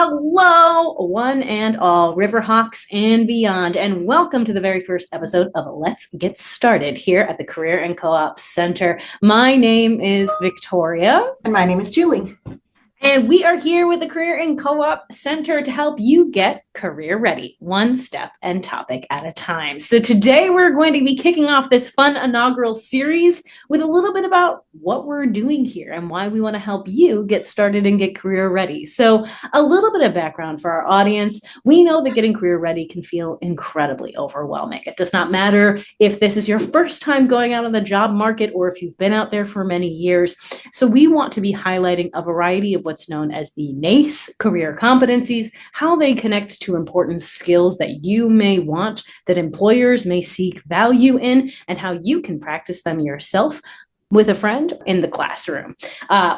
Hello, one and all, Riverhawks and beyond, and welcome to the very first episode of Let's Get Started here at the Career and Co-op Center. My name is Victoria. And my name is Julie. And we are here with the Career and Co-op Center to help you get career ready, one step and topic at a time. So today we're going to be kicking off this fun inaugural series with a little bit about what we're doing here and why we want to help you get started and get career ready. So a little bit of background for our audience. We know that getting career ready can feel incredibly overwhelming. It does not matter if this is your first time going out on the job market or if you've been out there for many years. So we want to be highlighting a variety of what's known as the NACE career competencies, how they connect to important skills that you may want, that employers may seek value in, and how you can practice them yourself with a friend in the classroom,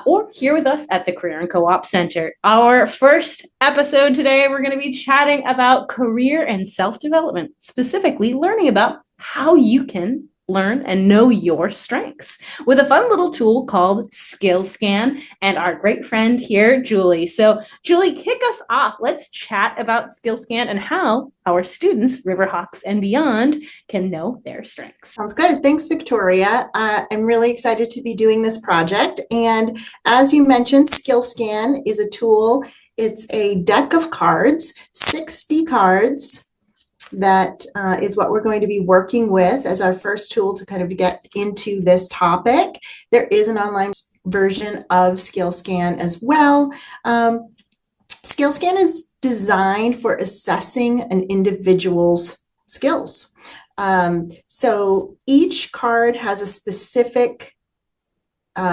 or here with us at the Career and Co-op Center. Our first episode today, we're going to be chatting about career and self-development, specifically learning about how you can learn and know your strengths with a fun little tool called SkillsScan and our great friend here, Julie. So Julie, kick us off. Let's chat about SkillsScan and how our students, Riverhawks and beyond, can know their strengths. Sounds good. Thanks, Victoria. I'm really excited to be doing this project. And as you mentioned, SkillsScan is a tool. It's a deck of cards, 60 cards. That is what we're going to be working with as our first tool to kind of get into this topic. There is an online version of SkillsScan as well. SkillsScan is designed for assessing an individual's skills. So each card has a specific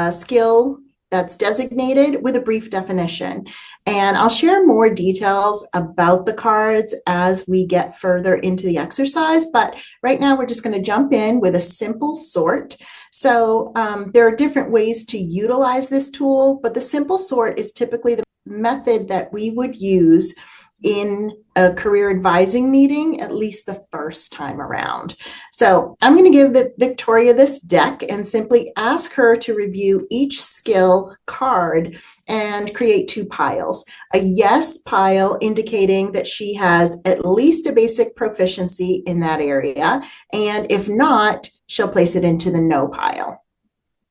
skill that's designated with a brief definition. And I'll share more details about the cards as we get further into the exercise. But right now we're just going to jump in with a simple sort. So there are different ways to utilize this tool, but the simple sort is typically the method that we would use in a career advising meeting, at least the first time around. So I'm going to give Victoria this deck and simply ask her to review each skill card and create two piles. A yes pile indicating that she has at least a basic proficiency in that area. And if not, she'll place it into the no pile.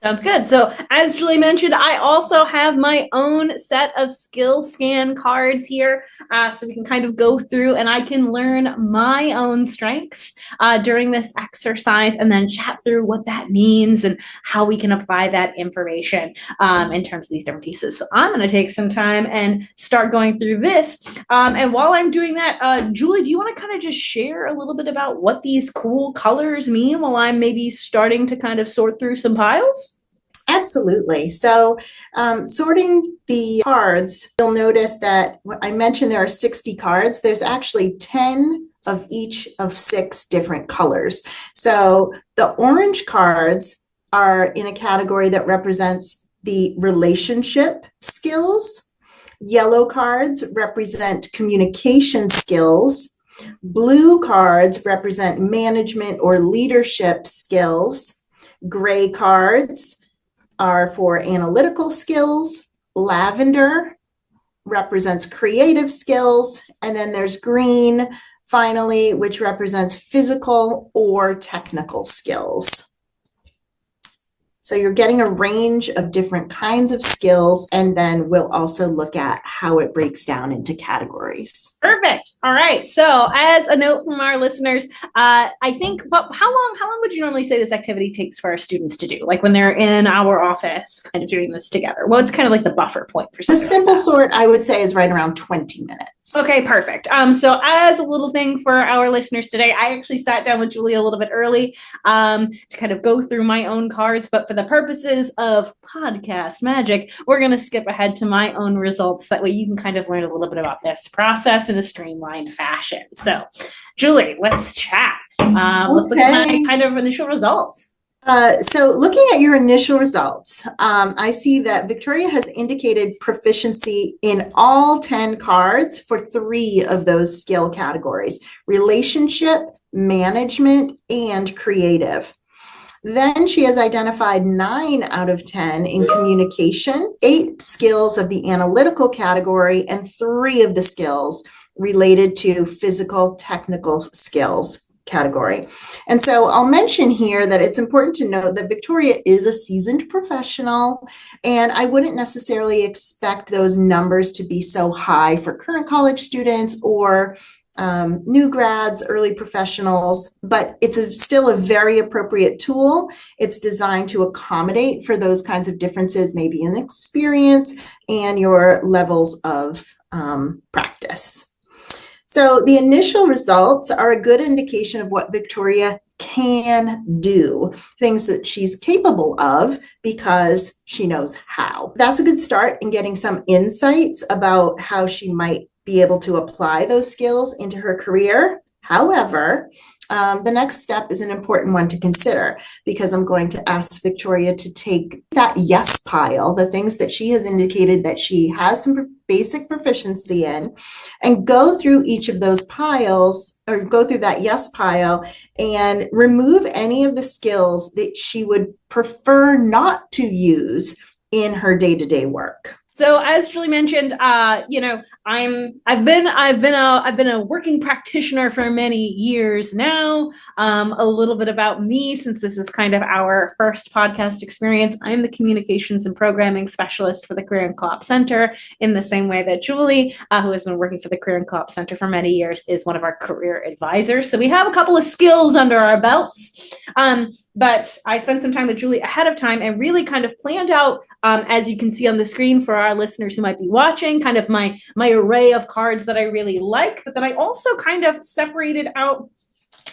Sounds good. So as Julie mentioned, I also have my own set of SkillsScan cards here, so we can kind of go through and I can learn my own strengths during this exercise and then chat through what that means and how we can apply that information in terms of these different pieces. So I'm going to take some time and start going through this. And while I'm doing that, Julie, do you want to kind of just share a little bit about what these cool colors mean while I'm maybe starting to kind of sort through some piles? Absolutely. So sorting the cards, you'll notice that I mentioned there are 60 cards. There's actually 10 of each of 6 different colors. So the orange cards are in a category that represents the relationship skills. Yellow cards represent communication skills. Blue cards represent management or leadership skills. Gray cards are for analytical skills. Lavender represents creative skills. And then there's green, finally, which represents physical or technical skills. So you're getting a range of different kinds of skills, and then we'll also look at how it breaks down into categories. Perfect. All right. So as a note from our listeners, I think, how long would you normally say this activity takes for our students to do? Like when they're in our office kind of doing this together? What's kind of like the buffer point for something? The simple sort, I would say, is right around 20 minutes. Okay, perfect. So as a little thing for our listeners today, I actually sat down with Julie a little bit early to kind of go through my own cards, but for the purposes of podcast magic, we're going to skip ahead to my own results. That way you can kind of learn a little bit about this process in a streamlined fashion. So Julie, let's chat. Let's look at my kind of initial results. So looking at your initial results, I see that Victoria has indicated proficiency in all 10 cards for 3 of those skill categories: relationship, management, and creative. Then she has identified 9 out of 10 in communication, 8 skills of the analytical category, and 3 of the skills related to physical technical skills category. And so I'll mention here that it's important to note that Victoria is a seasoned professional, and I wouldn't necessarily expect those numbers to be so high for current college students or new grads, early professionals, but it's still a very appropriate tool. It's designed to accommodate for those kinds of differences, maybe in experience and your levels of practice. So the initial results are a good indication of what Victoria can do, things that she's capable of because she knows how. That's a good start in getting some insights about how she might be able to apply those skills into her career. However, the next step is an important one to consider because I'm going to ask Victoria to take that yes pile, the things that she has indicated that she has some basic proficiency in, and go through each of those piles or go through that yes pile and remove any of the skills that she would prefer not to use in her day-to-day work. So as Julie mentioned, I've been a working practitioner for many years now. A little bit about me, since this is kind of our first podcast experience. I'm the communications and programming specialist for the Career and Co-op Center, in the same way that Julie, who has been working for the Career and Co-op Center for many years, is one of our career advisors. So we have a couple of skills under our belts. But I spent some time with Julie ahead of time and really kind of planned out, as you can see on the screen for our listeners who might be watching, kind of my array of cards that I really like, but then I also kind of separated out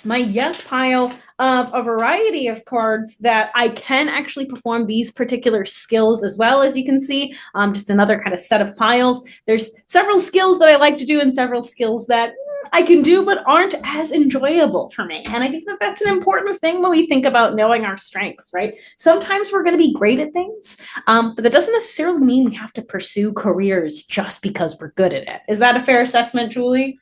my yes pile of a variety of cards that I can actually perform these particular skills as well. As you can see, just another kind of set of piles. There's several skills that I like to do and several skills that I can do but aren't as enjoyable for me. And I think that that's an important thing when we think about knowing our strengths, right? Sometimes we're going to be great at things, but that doesn't necessarily mean we have to pursue careers just because we're good at it. Is that a fair assessment, Julie?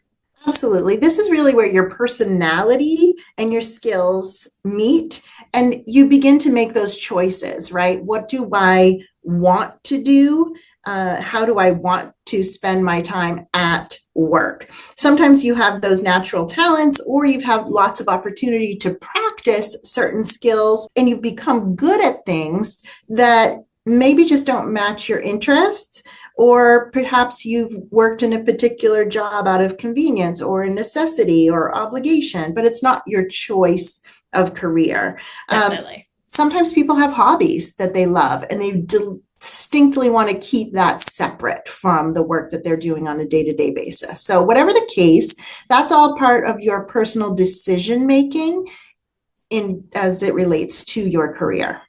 Absolutely. This is really where your personality and your skills meet, and you begin to make those choices, right? What do I want to do? How do I want to spend my time at work? Sometimes you have those natural talents, or you've had lots of opportunity to practice certain skills, and you've become good at things that maybe just don't match your interests. Or perhaps you've worked in a particular job out of convenience or a necessity or obligation, but it's not your choice of career. Definitely. Sometimes people have hobbies that they love and they distinctly want to keep that separate from the work that they're doing on a day-to-day basis. So whatever the case, that's all part of your personal decision-making as it relates to your career.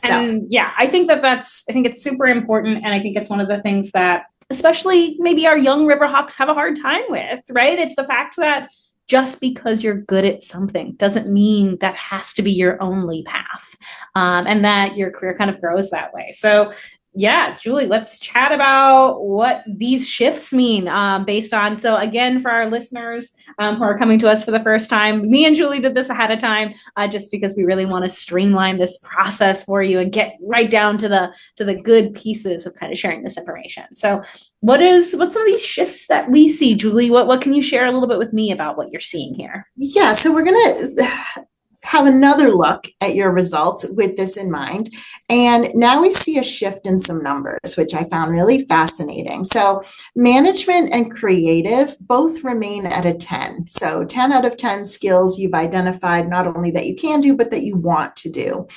And yeah, I think it's super important. And I think it's one of the things that especially maybe our young Riverhawks have a hard time with, right? It's the fact that just because you're good at something doesn't mean that has to be your only path, and that your career kind of grows that way. So yeah, Julie, let's chat about what these shifts mean based on. So again, for our listeners who are coming to us for the first time, me and Julie did this ahead of time just because we really want to streamline this process for you and get right down to the good pieces of kind of sharing this information. So what's some of these shifts that we see, Julie? What can you share a little bit with me about what you're seeing here? Yeah, so we're going to have another look at your results with this in mind. And now we see a shift in some numbers, which I found really fascinating. So management and creative both remain at a 10. So 10 out of 10 skills you've identified not only that you can do, but that you want to do.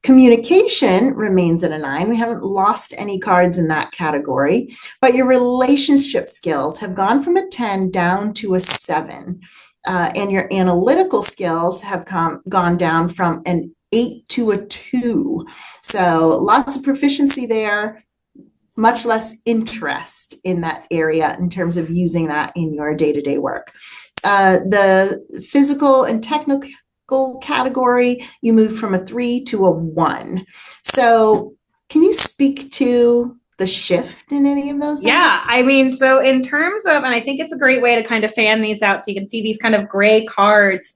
Communication remains at a 9. We haven't lost any cards in that category, but your relationship skills have gone from a 10 down to a 7. And your analytical skills have gone down from an 8 to a 2. So lots of proficiency there, much less interest in that area in terms of using that in your day-to-day work. The physical and technical category, you moved from a 3 to a 1. So can you speak to the shift in any of those? Yeah, I mean, so in terms of, and I think it's a great way to kind of fan these out so you can see these kind of gray cards,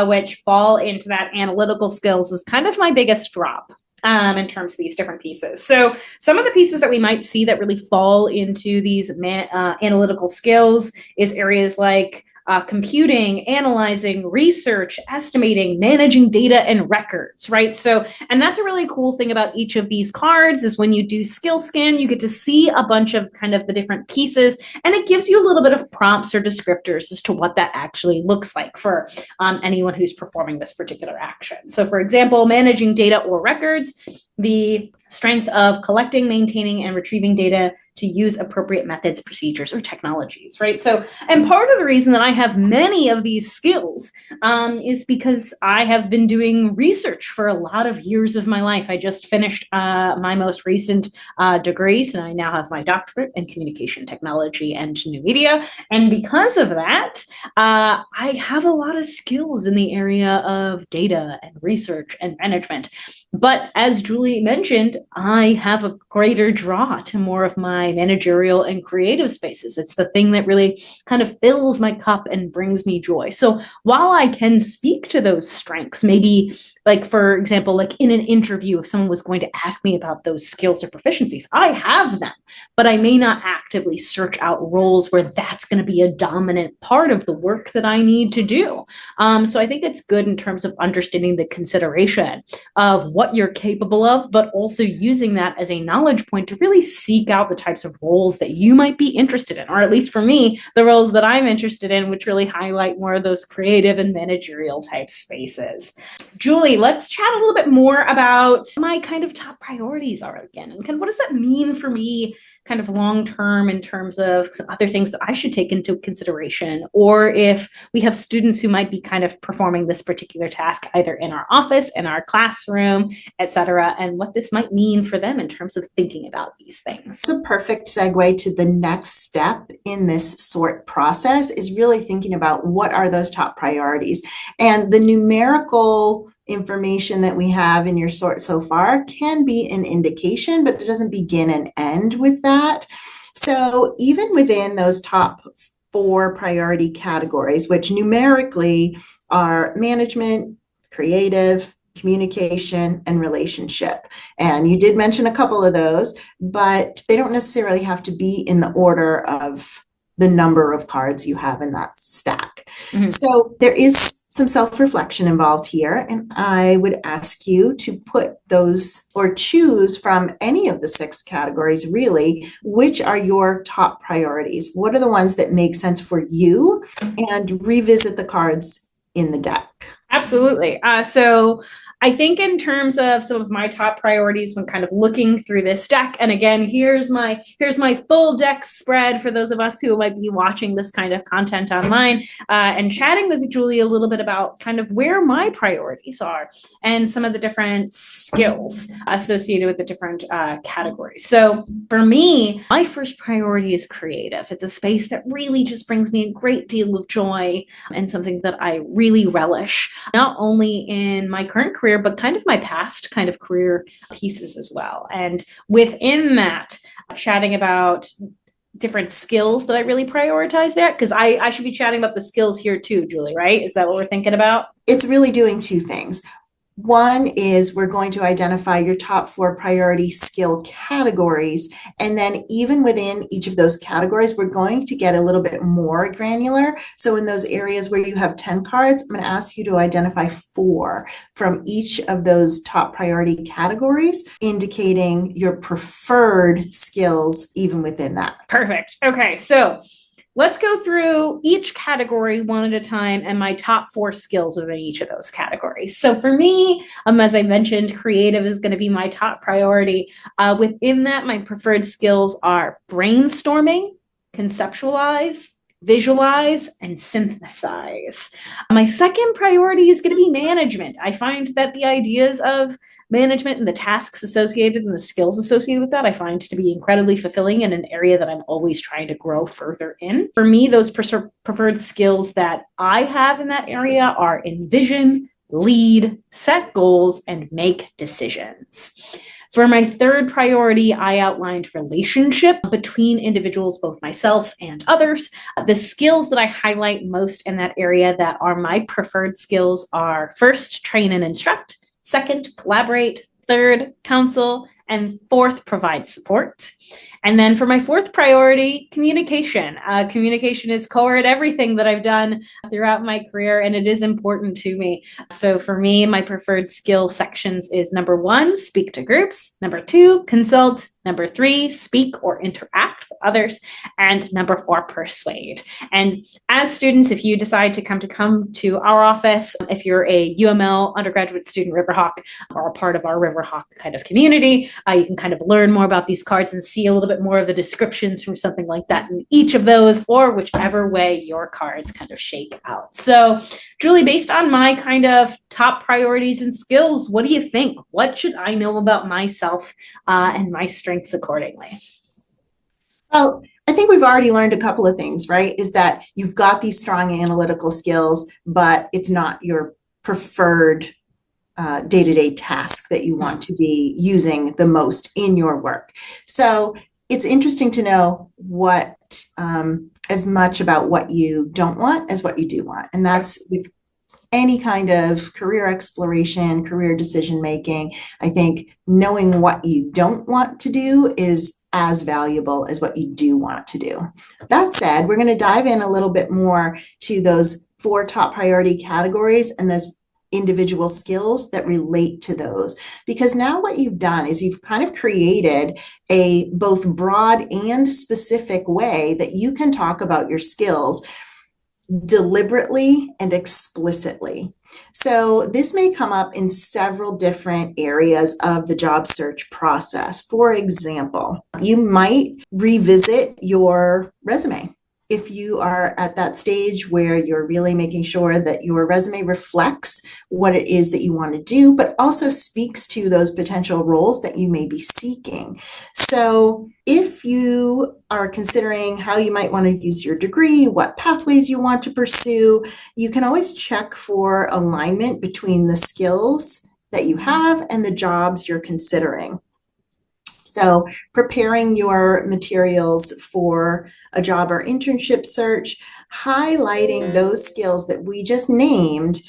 which fall into that analytical skills is kind of my biggest drop. In terms of these different pieces. So some of the pieces that we might see that really fall into these analytical skills is areas like computing, analyzing, research, estimating, managing data and records, right? So, and that's a really cool thing about each of these cards is when you do SkillsScan, you get to see a bunch of kind of the different pieces, and it gives you a little bit of prompts or descriptors as to what that actually looks like for anyone who's performing this particular action. So for example, managing data or records, the strength of collecting, maintaining, and retrieving data to use appropriate methods, procedures, or technologies, right? So, and part of the reason that I have many of these skills is because I have been doing research for a lot of years of my life. I just finished my most recent degrees, and I now have my doctorate in communication technology and new media. And because of that, I have a lot of skills in the area of data and research and management. But as Julie mentioned, I have a greater draw to more of my managerial and creative spaces. It's the thing that really kind of fills my cup and brings me joy. So while I can speak to those strengths, maybe like, for example, like in an interview, if someone was going to ask me about those skills or proficiencies, I have them, but I may not actively search out roles where that's going to be a dominant part of the work that I need to do. So I think it's good in terms of understanding the consideration of what you're capable of, but also using that as a knowledge point to really seek out the types of roles that you might be interested in, or at least for me, the roles that I'm interested in, which really highlight more of those creative and managerial type spaces. Julie, let's chat a little bit more about my kind of top priorities are again, and kind of what does that mean for me kind of long term in terms of some other things that I should take into consideration, or if we have students who might be kind of performing this particular task either in our office, in our classroom, etc., and what this might mean for them in terms of thinking about these things. It's a perfect segue to the next step in this sort process is really thinking about what are those top priorities. And the numerical information that we have in your sort so far can be an indication, but it doesn't begin and end with that. So even within those top 4 priority categories, which numerically are management, creative, communication, and relationship. And you did mention a couple of those, but they don't necessarily have to be in the order of the number of cards you have in that stack. Mm-hmm. So there is some self-reflection involved here, and I would ask you to put those or choose from any of the 6 categories, really, which are your top priorities. What are the ones that make sense for you? And revisit the cards in the deck. Absolutely. So I think in terms of some of my top priorities when kind of looking through this deck, and again, here's my full deck spread for those of us who might be watching this kind of content online and chatting with Julie a little bit about kind of where my priorities are and some of the different skills associated with the different categories. So for me, my first priority is creative. It's a space that really just brings me a great deal of joy and something that I really relish, not only in my current career, but kind of my past kind of career pieces as well. And within that, chatting about different skills that I really prioritize there, because I should be chatting about the skills here too, Julie, right? Is that what we're thinking about? It's really doing 2 things. One is we're going to identify your top 4 priority skill categories. And then even within each of those categories, we're going to get a little bit more granular. So in those areas where you have 10 cards, I'm going to ask you to identify 4 from each of those top priority categories, indicating your preferred skills even within that. Perfect. Okay. So let's go through each category one at a time and my top 4 skills within each of those categories. So for me, as I mentioned, creative is going to be my top priority. Within that, my preferred skills are brainstorming, conceptualize, visualize, and synthesize. My second priority is going to be management. I find that the ideas of management and the tasks associated and the skills associated with that, I find to be incredibly fulfilling in an area that I'm always trying to grow further in. For me, those preferred skills that I have in that area are envision, lead, set goals, and make decisions. For my third priority, I outlined relationship between individuals, both myself and others. The skills that I highlight most in that area that are my preferred skills are first, train and instruct, second, collaborate, third, counsel, and fourth, provide support. And then for my fourth priority, communication. Communication is core at everything that I've done throughout my career, and it is important to me. So for me, my preferred skill sections is number 1, speak to groups. Number 2, consult. Number 3, speak or interact with others. And number 4, persuade. And as students, if you decide to come to our office, if you're a UML undergraduate student Riverhawk or a part of our Riverhawk kind of community, you can kind of learn more about these cards and see a little bit more of the descriptions from something like that in each of those, or whichever way your cards kind of shake out. So Julie, based on my kind of top priorities and skills, what do you think? What should I know about myself and my strengths accordingly? Well, I think we've already learned a couple of things, right? Is that you've got these strong analytical skills, but it's not your preferred day-to-day task that you want to be using the most in your work. So it's interesting to know what as much about what you don't want as what you do want. And that's with any kind of career exploration, career decision making. I think knowing what you don't want to do is as valuable as what you do want to do. That said, we're going to dive in a little bit more to those 4 top priority categories and those individual skills that relate to those. Because now what you've done is you've kind of created a both broad and specific way that you can talk about your skills deliberately and explicitly. So this may come up in several different areas of the job search process. For example, you might revisit your resume. If you are at that stage where you're really making sure that your resume reflects what it is that you want to do, but also speaks to those potential roles that you may be seeking. So if you are considering how you might want to use your degree, what pathways you want to pursue, you can always check for alignment between the skills that you have and the jobs you're considering. So preparing your materials for a job or internship search, highlighting those skills that we just named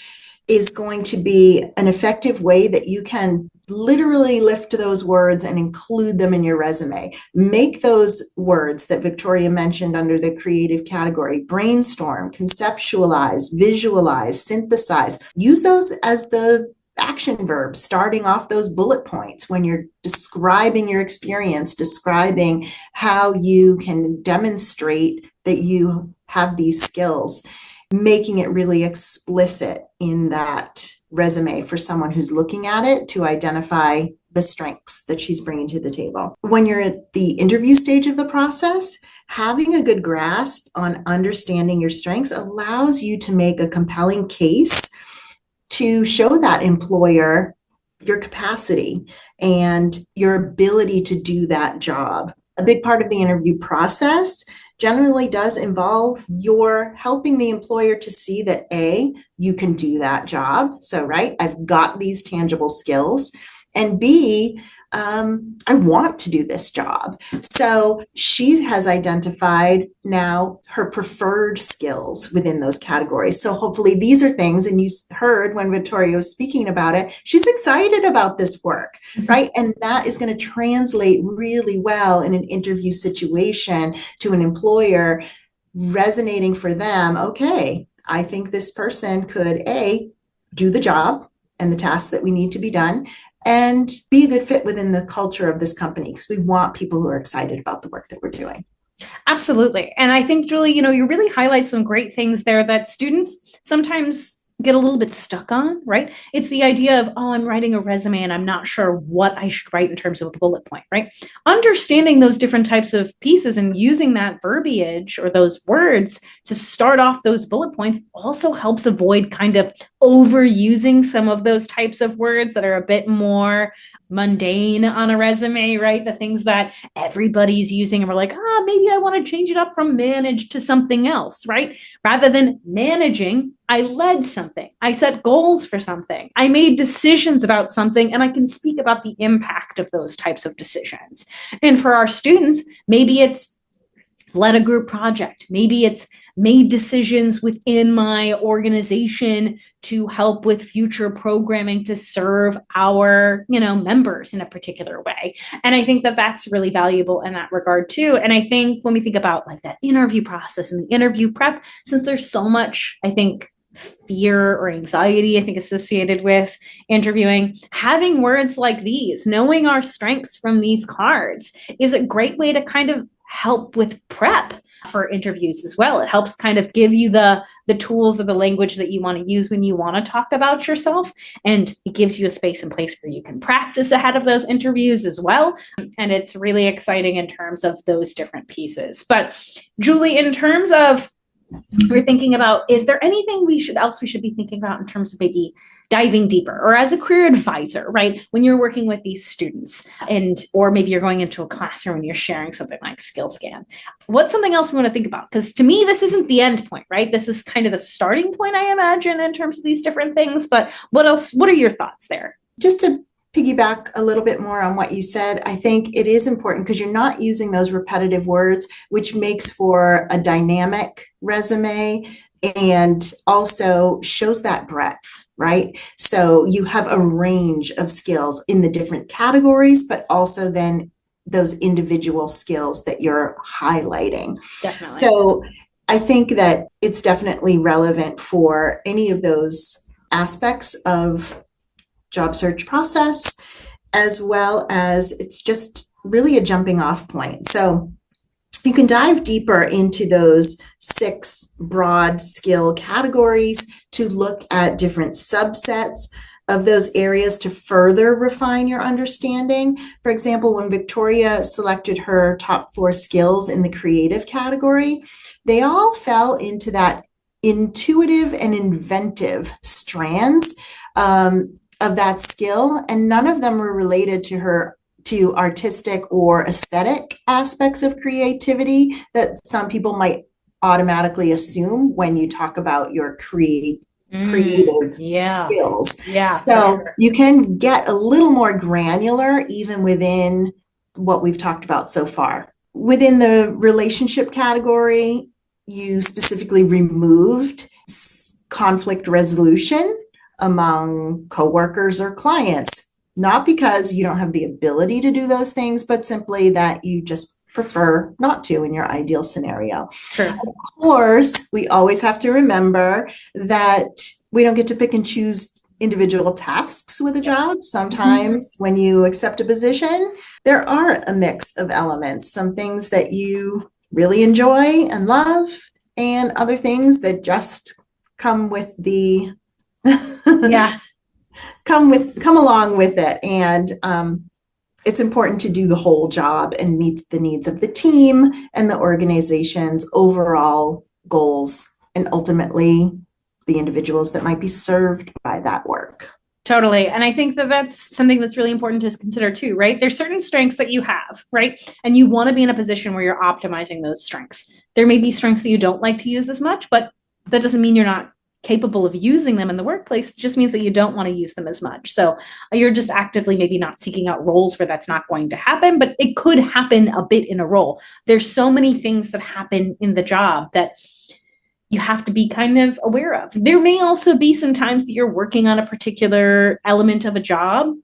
is going to be an effective way that you can literally lift those words and include them in your resume. Make those words that Victoria mentioned under the creative category, brainstorm, conceptualize, visualize, synthesize. Use those as the action verbs, starting off those bullet points when you're describing your experience, describing how you can demonstrate that you have these skills, making it really explicit in that resume for someone who's looking at it to identify the strengths that she's bringing to the table. When you're at the interview stage of the process, having a good grasp on understanding your strengths allows you to make a compelling case to show that employer your capacity and your ability to do that job. A big part of the interview process generally does involve your helping the employer to see that A, you can do that job. So, right, I've got these tangible skills. And B, I want to do this job. So she has identified now her preferred skills within those categories. So hopefully these are things, and you heard when Victoria was speaking about it, she's excited about this work, right? And that is going to translate really well in an interview situation to an employer, resonating for them. Okay, I think this person could A, do the job and the tasks that we need to be done, and be a good fit within the culture of this company, because we want people who are excited about the work that we're doing. Absolutely. And I think, Julie, you really highlight some great things there that students sometimes get a little bit stuck on, right? It's the idea of, oh, I'm writing a resume and I'm not sure what I should write in terms of a bullet point, right? Understanding those different types of pieces and using that verbiage or those words to start off those bullet points also helps avoid kind of overusing some of those types of words that are a bit more mundane on a resume, right? The things that everybody's using, and we're like, maybe I want to change it up from manage to something else, right? Rather than managing, I led something. I set goals for something. I made decisions about something, and I can speak about the impact of those types of decisions. And for our students, maybe it's led a group project. Maybe it's made decisions within my organization to help with future programming to serve our, members in a particular way. And I think that that's really valuable in that regard too. And I think when we think about like that interview process and the interview prep, since there's so much, I think, fear or anxiety, I think, associated with interviewing, having words like these, knowing our strengths from these cards is a great way to kind of help with prep for interviews as well. It helps kind of give you the tools or the language that you want to use when you want to talk about yourself. And it gives you a space and place where you can practice ahead of those interviews as well. And it's really exciting in terms of those different pieces. But Julie, in terms of we're thinking about, is there anything we should be thinking about in terms of maybe diving deeper, or as a career advisor, right? When you're working with these students or maybe you're going into a classroom and you're sharing something like SkillsScan, what's something else we want to think about? Because to me, this isn't the end point, right? This is kind of the starting point, I imagine, in terms of these different things. But what are your thoughts there? Just to piggyback a little bit more on what you said, I think it is important because you're not using those repetitive words, which makes for a dynamic resume and also shows that breadth, right? So you have a range of skills in the different categories, but also then those individual skills that you're highlighting. Definitely. So I think that it's definitely relevant for any of those aspects of job search process, as well as it's just really a jumping off point. So you can dive deeper into those 6 broad skill categories to look at different subsets of those areas to further refine your understanding. For example, when Victoria selected her top 4 skills in the creative category, they all fell into that intuitive and inventive strands of that skill, and none of them were related to artistic or aesthetic aspects of creativity that some people might automatically assume when you talk about your creative skills. Yeah. So you can get a little more granular even within what we've talked about so far. Within the relationship category, you specifically removed conflict resolution among coworkers or clients, not because you don't have the ability to do those things, but simply that you just prefer not to in your ideal scenario. Sure. Of course, we always have to remember that we don't get to pick and choose individual tasks with a job. Sometimes when you accept a position, there are a mix of elements, some things that you really enjoy and love, and other things that just come with the come along with it. And it's important to do the whole job and meet the needs of the team and the organization's overall goals, and ultimately the individuals that might be served by that work. Totally. And I think that that's something that's really important to consider too, right? There's certain strengths that you have, right? And you want to be in a position where you're optimizing those strengths. There may be strengths that you don't like to use as much, but that doesn't mean you're not capable of using them in the workplace. It just means that you don't want to use them as much. So you're just actively maybe not seeking out roles where that's not going to happen, but it could happen a bit in a role. There's so many things that happen in the job that you have to be kind of aware of. There may also be some times that you're working on a particular element of a job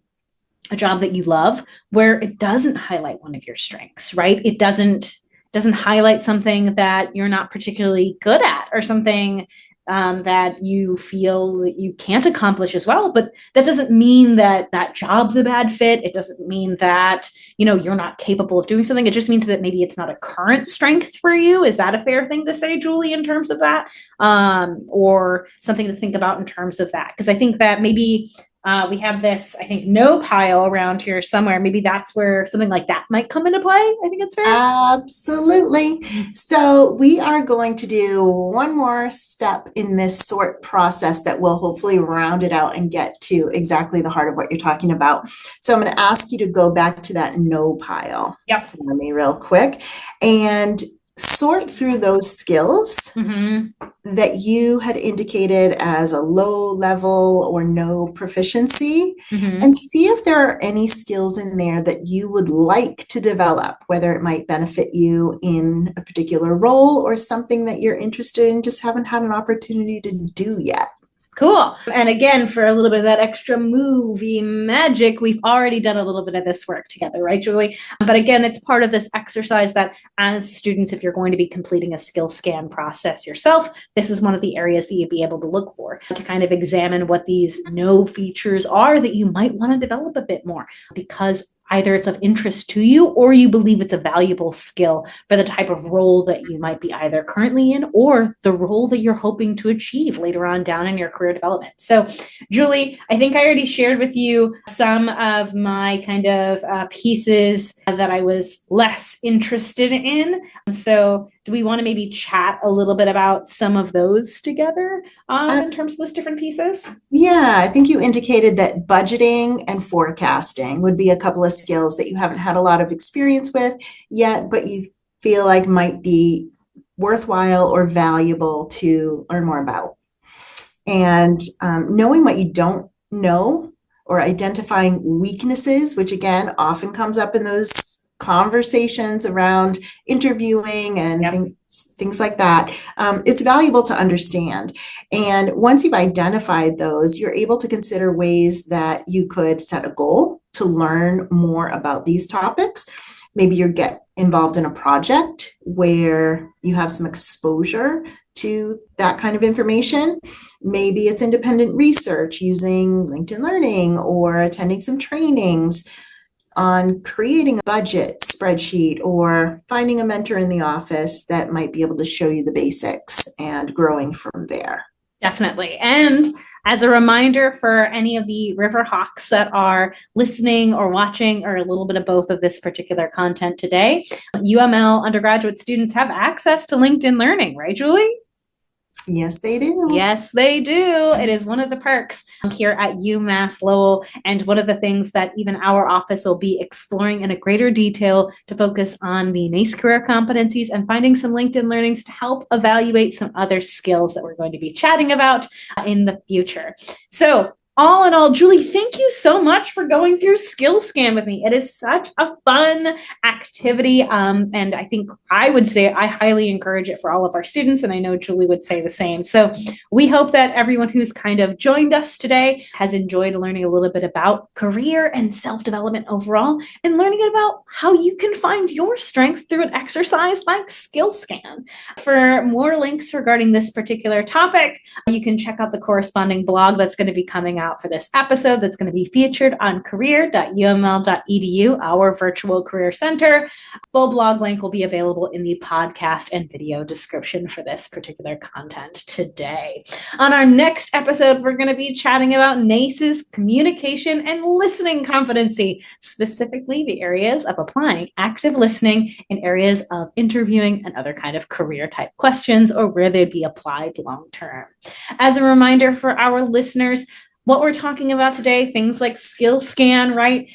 that you love, where it doesn't highlight one of your strengths, right? It doesn't highlight something that you're not particularly good at, or something that you feel that you can't accomplish as well. But that doesn't mean that that job's a bad fit. It doesn't mean that, you're not capable of doing something. It just means that maybe it's not a current strength for you. Is that a fair thing to say, Julie, in terms of that? Or something to think about in terms of that? Because I think that maybe We have this, I think, no pile around here somewhere. Maybe that's where something like that might come into play. I think it's fair. Absolutely. So we are going to do one more step in this sort process that will hopefully round it out and get to exactly the heart of what you're talking about. So I'm going to ask you to go back to that no pile for me real quick and sort through those skills that you had indicated as a low level or no proficiency, and see if there are any skills in there that you would like to develop, whether it might benefit you in a particular role or something that you're interested in, just haven't had an opportunity to do yet. Cool. And again, for a little bit of that extra movie magic, we've already done a little bit of this work together, right, Julie? But again, it's part of this exercise that as students, if you're going to be completing a SkillsScan process yourself, this is one of the areas that you'd be able to look for to kind of examine what these no features are that you might want to develop a bit more, because either it's of interest to you or you believe it's a valuable skill for the type of role that you might be either currently in or the role that you're hoping to achieve later on down in your career development. So, Julie, I think I already shared with you some of my kind of pieces that I was less interested in. So, do we want to maybe chat a little bit about some of those together in terms of those different pieces? Yeah, I think you indicated that budgeting and forecasting would be a couple of skills that you haven't had a lot of experience with yet, but you feel like might be worthwhile or valuable to learn more about. And knowing what you don't know or identifying weaknesses, which again often comes up in those conversations around interviewing and things like that. It's valuable to understand. And once you've identified those, you're able to consider ways that you could set a goal to learn more about these topics. Maybe you get involved in a project where you have some exposure to that kind of information. Maybe it's independent research using LinkedIn Learning or attending some trainings on creating a budget spreadsheet or finding a mentor in the office that might be able to show you the basics and growing from there. Definitely. And as a reminder for any of the Riverhawks that are listening or watching or a little bit of both of this particular content today, UML undergraduate students have access to LinkedIn Learning, right, Julie? Yes, they do. Yes, they do. It is one of the perks here at UMass Lowell, and one of the things that even our office will be exploring in a greater detail to focus on the NACE career competencies and finding some LinkedIn learnings to help evaluate some other skills that we're going to be chatting about in the future. So, all in all, Julie, thank you so much for going through SkillsScan with me. It is such a fun activity. And I think I would say I highly encourage it for all of our students. And I know Julie would say the same. So we hope that everyone who's kind of joined us today has enjoyed learning a little bit about career and self-development overall, and learning about how you can find your strength through an exercise like SkillsScan. For more links regarding this particular topic, you can check out the corresponding blog that's going to be coming out for this episode, that's going to be featured on career.uml.edu, our virtual career center. Full blog link will be available in the podcast and video description for this particular content today. On our next episode, we're going to be chatting about NACE's communication and listening competency, specifically the areas of applying active listening in areas of interviewing and other kind of career type questions, or where they'd be applied long term. As a reminder for our listeners, what we're talking about today, things like SkillsScan, right?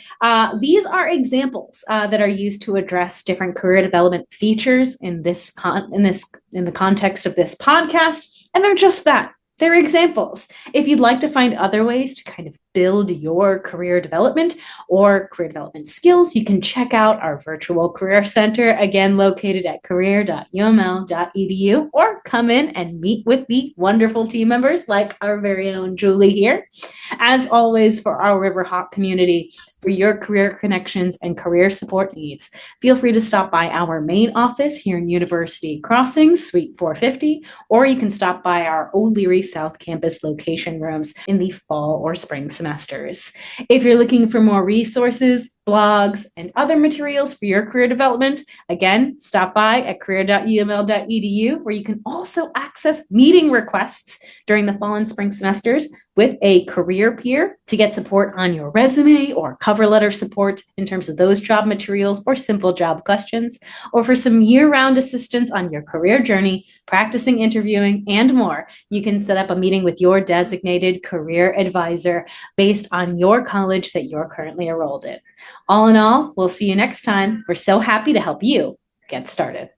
These are examples that are used to address different career development features in the context of this podcast, and they're just that. They're examples. If you'd like to find other ways to kind of build your career development or career development skills, you can check out our virtual career center, again located at career.uml.edu, or come in and meet with the wonderful team members like our very own Julie here. As always, for our Riverhawk community, for your career connections and career support needs, feel free to stop by our main office here in University Crossings, Suite 450, or you can stop by our O'Leary South Campus location rooms in the fall or spring semesters. If you're looking for more resources, blogs, and other materials for your career development. Again, stop by at career.uml.edu, where you can also access meeting requests during the fall and spring semesters with a career peer to get support on your resume or cover letter support in terms of those job materials or simple job questions, or for some year-round assistance on your career journey, practicing interviewing, and more. You can set up a meeting with your designated career advisor based on your college that you're currently enrolled in. All in all, we'll see you next time. We're so happy to help you get started.